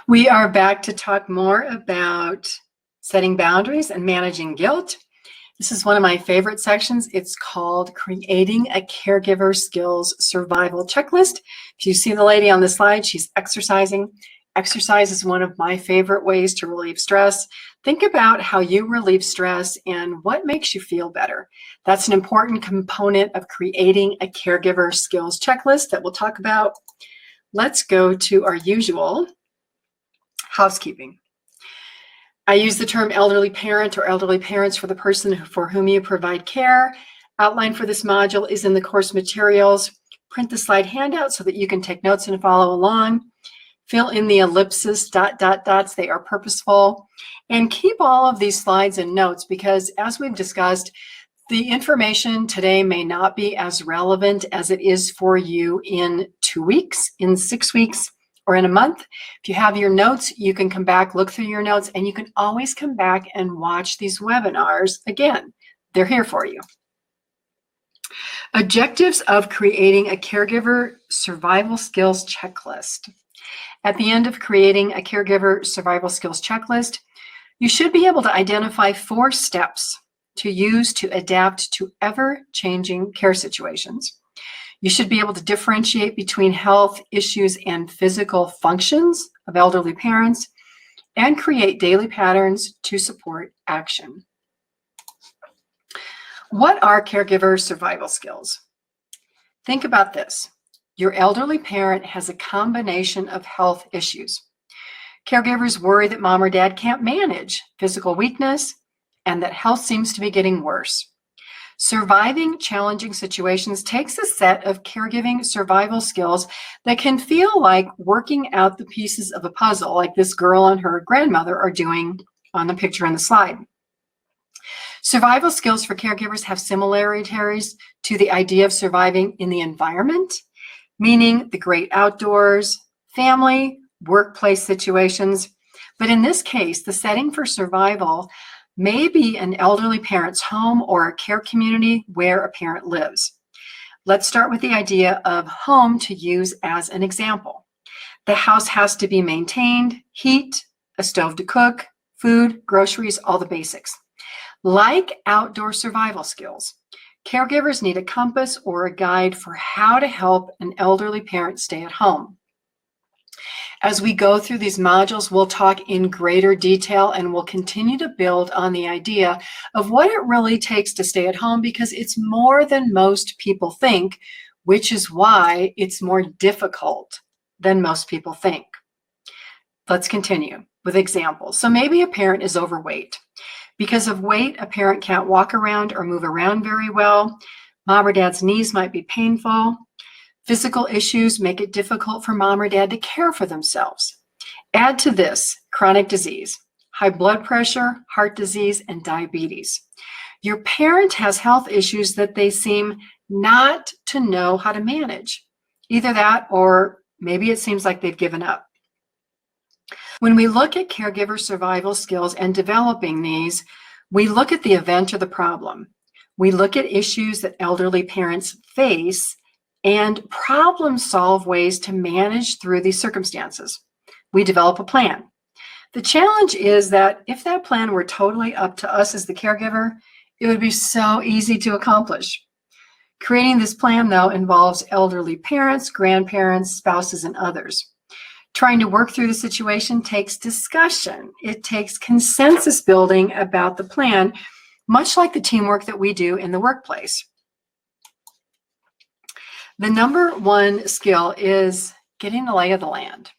We are back to talk more about setting boundaries and managing guilt. This is one of my favorite sections. It's called Creating a Caregiver Skills Survival Checklist. If you see the lady on the slide, she's exercising. Exercise is one of my favorite ways to relieve stress. Think about how you relieve stress and what makes you feel better. That's an important component of creating a caregiver skills checklist that we'll talk about. Let's go to our usual housekeeping. I use the term elderly parent or elderly parents for the person for whom you provide care. Outline for this module is in the course materials. Print the slide handout so that you can take notes and follow along. Fill in the ellipses, dots, they are purposeful. And keep all of these slides and notes because as we've discussed, the information today may not be as relevant as it is for you in 2 weeks, in 6 weeks, or in a month. If you have your notes, you can come back, look through your notes, and you can always come back and watch these webinars again. They're here for you. Objectives of creating a caregiver survival skills checklist. At the end of creating a caregiver survival skills checklist, you should be able to identify 4 steps to use to adapt to ever-changing care situations. You should be able to differentiate between health issues and physical functions of elderly parents and create daily patterns to support action. What are caregiver survival skills? Think about this. Your elderly parent has a combination of health issues. Caregivers worry that mom or dad can't manage physical weakness and that health seems to be getting worse. Surviving challenging situations takes a set of caregiving survival skills that can feel like working out the pieces of a puzzle, like this girl and her grandmother are doing on the picture in the slide. Survival skills for caregivers have similarities to the idea of surviving in the environment, meaning the great outdoors, family, workplace situations. But in this case, the setting for survival may be an elderly parent's home or a care community where a parent lives. Let's start with the idea of home to use as an example. The house has to be maintained, heat, a stove to cook, food, groceries, all the basics. Like outdoor survival skills, caregivers need a compass or a guide for how to help an elderly parent stay at home. As we go through these modules, we'll talk in greater detail and we'll continue to build on the idea of what it really takes to stay at home because it's more than most people think, which is why it's more difficult than most people think. Let's continue with examples. So maybe a parent is overweight. Because of weight, a parent can't walk around or move around very well. Mom or dad's knees might be painful. Physical issues make it difficult for mom or dad to care for themselves. Add to this chronic disease, high blood pressure, heart disease, and diabetes. Your parent has health issues that they seem not to know how to manage. Either that or maybe it seems like they've given up. When we look at caregiver survival skills and developing these, we look at the event or the problem. We look at issues that elderly parents face and problem solve ways to manage through these circumstances. We develop a plan. The challenge is that if that plan were totally up to us as the caregiver, it would be so easy to accomplish. Creating this plan, though, involves elderly parents, grandparents, spouses, and others. Trying to work through the situation takes discussion. It takes consensus building about the plan, much like the teamwork that we do in the workplace. The number 1 skill is getting the lay of the land.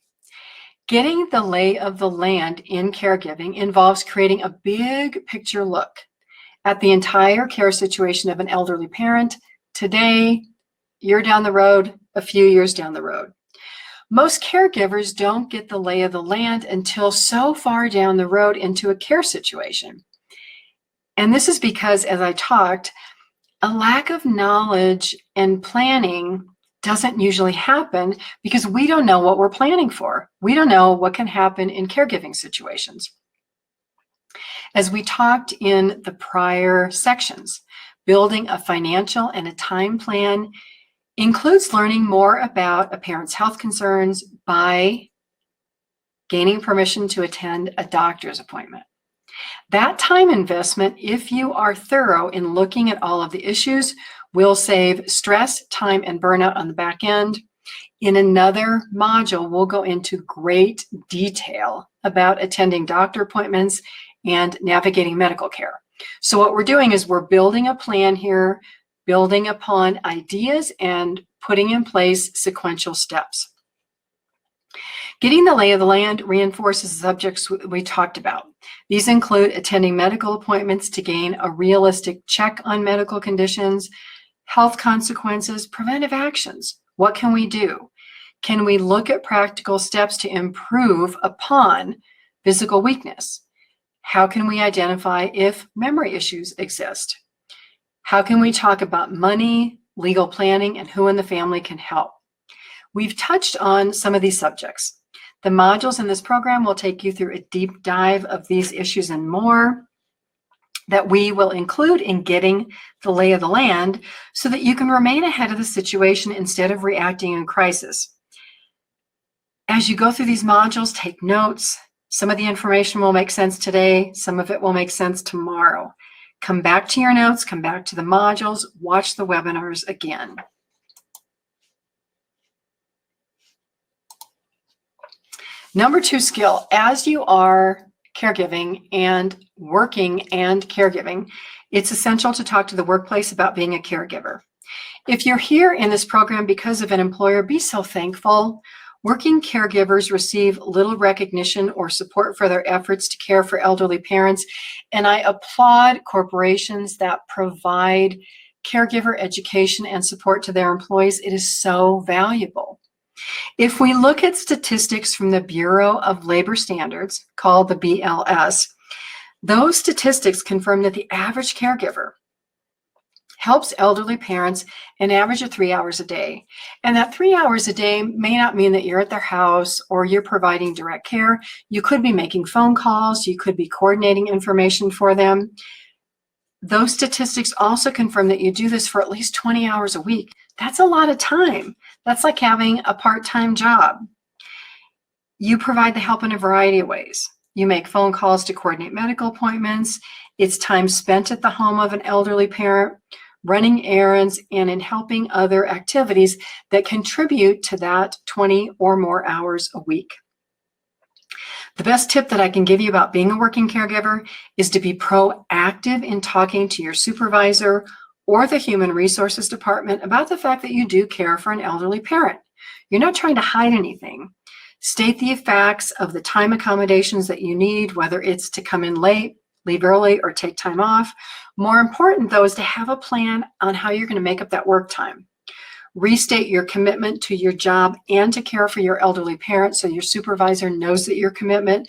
Getting the lay of the land in caregiving involves creating a big picture look at the entire care situation of an elderly parent today, year down the road, a few years down the road. Most caregivers don't get the lay of the land until so far down the road into a care situation. And this is because, as I talked, a lack of knowledge and planning doesn't usually happen because we don't know what we're planning for. We don't know what can happen in caregiving situations. As we talked in the prior sections, building a financial and a time plan includes learning more about a parent's health concerns by gaining permission to attend a doctor's appointment. That time investment, if you are thorough in looking at all of the issues, will save stress, time, and burnout on the back end. In another module, we'll go into great detail about attending doctor appointments and navigating medical care. So what we're doing is we're building a plan here, building upon ideas and putting in place sequential steps. Getting the lay of the land reinforces the subjects we talked about. These include attending medical appointments to gain a realistic check on medical conditions, health consequences, preventive actions. What can we do? Can we look at practical steps to improve upon physical weakness? How can we identify if memory issues exist? How can we talk about money, legal planning, and who in the family can help? We've touched on some of these subjects. The modules in this program will take you through a deep dive of these issues and more that we will include in getting the lay of the land so that you can remain ahead of the situation instead of reacting in crisis. As you go through these modules, take notes. Some of the information will make sense today. Some of it will make sense tomorrow. Come back to your notes, come back to the modules, watch the webinars again. Number 2 skill, as you are caregiving and working and caregiving, it's essential to talk to the workplace about being a caregiver. If you're here in this program because of an employer, be so thankful. Working caregivers receive little recognition or support for their efforts to care for elderly parents, and I applaud corporations that provide caregiver education and support to their employees. It is so valuable. If we look at statistics from the Bureau of Labor Standards, called the BLS, those statistics confirm that the average caregiver helps elderly parents an average of 3 hours a day. And that 3 hours a day may not mean that you're at their house or you're providing direct care. You could be making phone calls. You could be coordinating information for them. Those statistics also confirm that you do this for at least 20 hours a week. That's a lot of time. That's like having a part-time job. You provide the help in a variety of ways. You make phone calls to coordinate medical appointments. It's time spent at the home of an elderly parent, running errands, and in helping other activities that contribute to that 20 or more hours a week. The best tip that I can give you about being a working caregiver is to be proactive in talking to your supervisor or the Human Resources Department about the fact that you do care for an elderly parent. You're not trying to hide anything. State the facts of the time accommodations that you need, whether it's to come in late, leave early, or take time off. More important, though, is to have a plan on how you're going to make up that work time. Restate your commitment to your job and to care for your elderly parent so your supervisor knows that you're committed,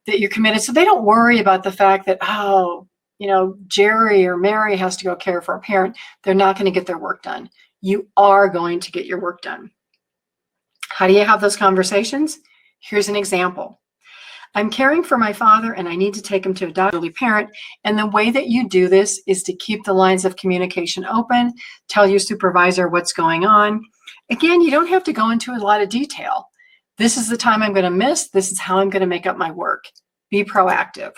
so they don't worry about the fact that, oh, Jerry or Mary has to go care for a parent. They're not going to get their work done. You are going to get your work done. How do you have those conversations? Here's an example. I'm caring for my father and I need to take him to a elderly parent. And the way that you do this is to keep the lines of communication open, tell your supervisor what's going on. Again, you don't have to go into a lot of detail. This is the time I'm going to miss. This is how I'm going to make up my work. Be proactive.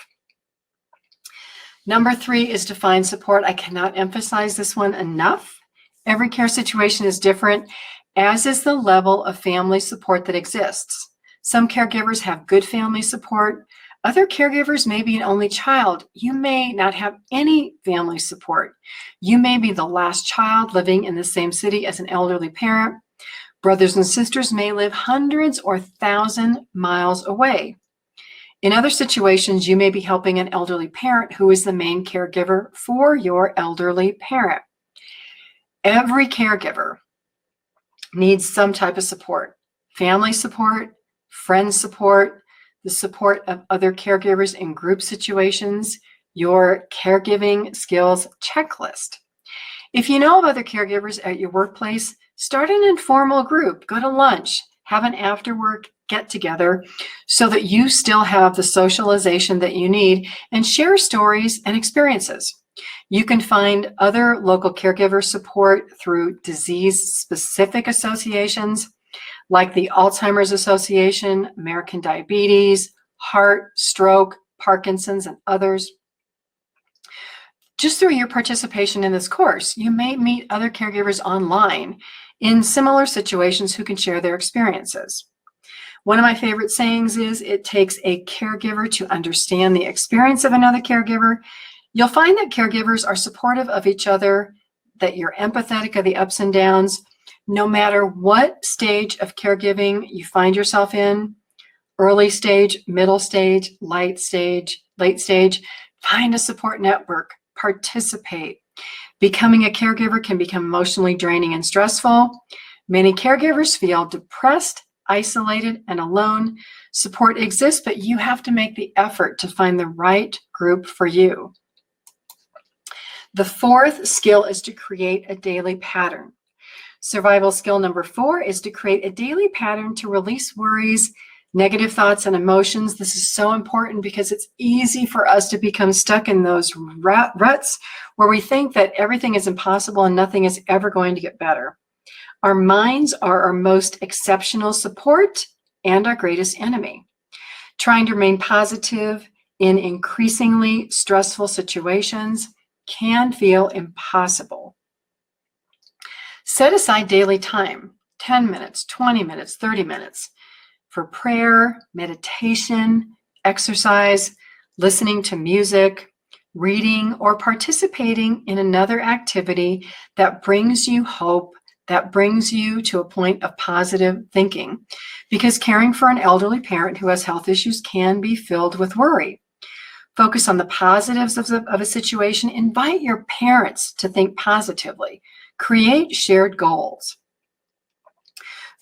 Number 3 is to find support. I cannot emphasize this one enough. Every care situation is different, as is the level of family support that exists. Some caregivers have good family support. Other caregivers may be an only child. You may not have any family support. You may be the last child living in the same city as an elderly parent. Brothers and sisters may live hundreds or 1,000 miles away. In other situations, you may be helping an elderly parent who is the main caregiver for your elderly parent. Every caregiver needs some type of support. Family support, friend support, the support of other caregivers in group situations, your caregiving skills checklist. If you know of other caregivers at your workplace, start an informal group, go to lunch, have an after work get together so that you still have the socialization that you need and share stories and experiences. You can find other local caregiver support through disease-specific associations, like the Alzheimer's Association, American Diabetes, Heart, Stroke, Parkinson's, and others. Just through your participation in this course, you may meet other caregivers online in similar situations who can share their experiences. One of my favorite sayings is, it takes a caregiver to understand the experience of another caregiver. You'll find that caregivers are supportive of each other, that you're empathetic of the ups and downs, no matter what stage of caregiving you find yourself in, early stage, middle stage, late stage, find a support network, participate. Becoming a caregiver can become emotionally draining and stressful. Many caregivers feel depressed, isolated, and alone. Support exists, but you have to make the effort to find the right group for you. The fourth skill is to create a daily pattern. Survival skill number 4 is to create a daily pattern to release worries, negative thoughts, and emotions. This is so important because it's easy for us to become stuck in those ruts where we think that everything is impossible and nothing is ever going to get better. Our minds are our most exceptional support and our greatest enemy. Trying to remain positive in increasingly stressful situations can feel impossible. Set aside daily time, 10 minutes, 20 minutes, 30 minutes, for prayer, meditation, exercise, listening to music, reading, or participating in another activity that brings you hope, that brings you to a point of positive thinking. Because caring for an elderly parent who has health issues can be filled with worry. Focus on the positives of a situation. Invite your parents to think positively. Create shared goals.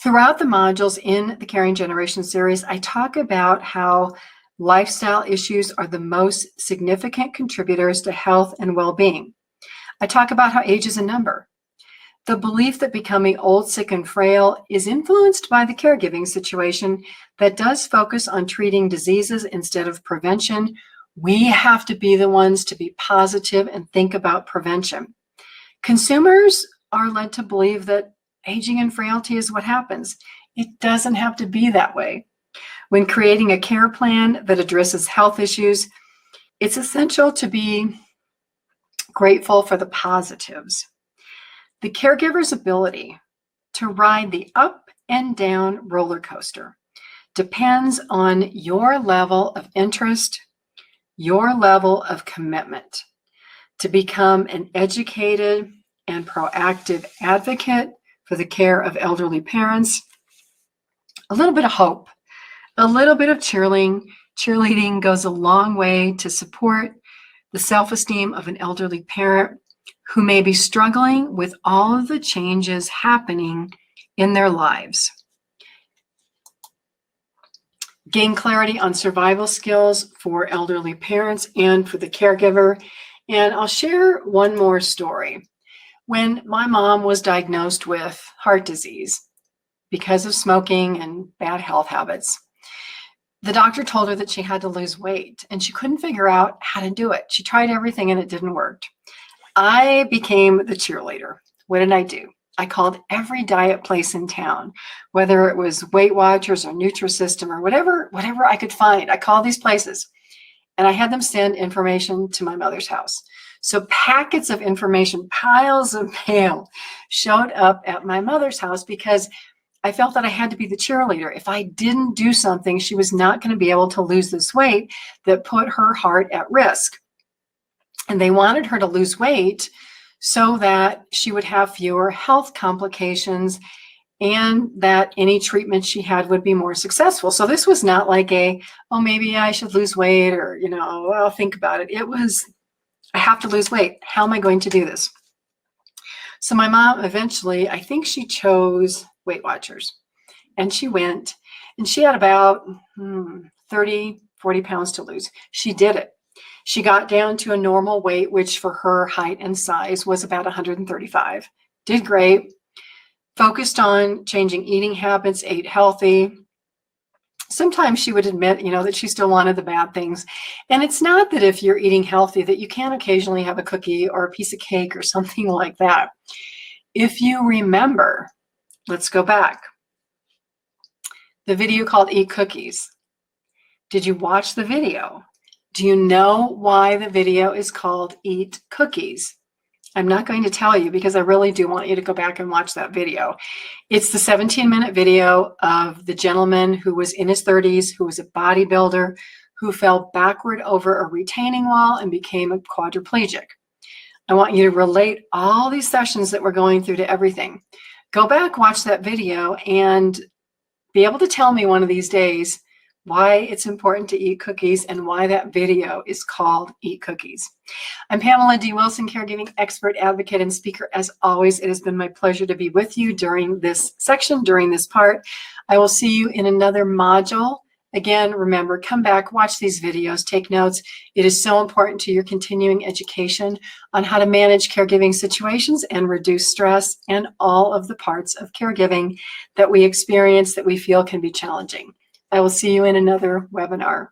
Throughout the modules in the Caring Generation series, I talk about how lifestyle issues are the most significant contributors to health and well-being. I talk about how age is a number. The belief that becoming old, sick, and frail is influenced by the caregiving situation that does focus on treating diseases instead of prevention. We have to be the ones to be positive and think about prevention. Consumers are led to believe that aging and frailty is what happens. It doesn't have to be that way. When creating a care plan that addresses health issues, it's essential to be grateful for the positives. The caregiver's ability to ride the up and down roller coaster depends on your level of interest, your level of commitment to become an educated and proactive advocate for the care of elderly parents. A little bit of hope, a little bit of cheerleading goes a long way to support the self-esteem of an elderly parent who may be struggling with all of the changes happening in their lives. Gain clarity on survival skills for elderly parents and for the caregiver. And I'll share one more story. When my mom was diagnosed with heart disease because of smoking and bad health habits, the doctor told her that she had to lose weight and she couldn't figure out how to do it. She tried everything and it didn't work. I became the cheerleader. What did I do? I called every diet place in town, whether it was Weight Watchers or Nutrisystem or whatever I could find. I called these places and I had them send information to my mother's house. So packets of information, piles of mail showed up at my mother's house because I felt that I had to be the cheerleader. If I didn't do something, she was not going to be able to lose this weight that put her heart at risk. And they wanted her to lose weight so that she would have fewer health complications and that any treatment she had would be more successful. So this was not like oh, maybe I should lose weight or, I'll think about it. It was, I have to lose weight. How am I going to do this? So my mom eventually, I think she chose Weight Watchers. And she went and she had about 30, 40 pounds to lose. She did it. She got down to a normal weight, which for her height and size was about 135. Did great. Focused on changing eating habits, ate healthy. Sometimes she would admit, that she still wanted the bad things. And it's not that if you're eating healthy that you can't occasionally have a cookie or a piece of cake or something like that. If you remember, let's go back. the video called Eat Cookies. Did you watch the video? Do you know why the video is called Eat Cookies? I'm not going to tell you because I really do want you to go back and watch that video. It's the 17-minute video of the gentleman who was in his 30s, who was a bodybuilder, who fell backward over a retaining wall and became a quadriplegic. I want you to relate all these sessions that we're going through to everything. Go back, watch that video, and be able to tell me one of these days why it's important to eat cookies and why that video is called Eat Cookies. I'm Pamela D Wilson, caregiving expert, advocate, and speaker. As always, it has been my pleasure to be with you during this section, during this part. I will see you in another module. Again, remember, come back, watch these videos, take notes. It is so important to your continuing education on how to manage caregiving situations and reduce stress and all of the parts of caregiving that we experience that we feel can be challenging. I will see you in another webinar.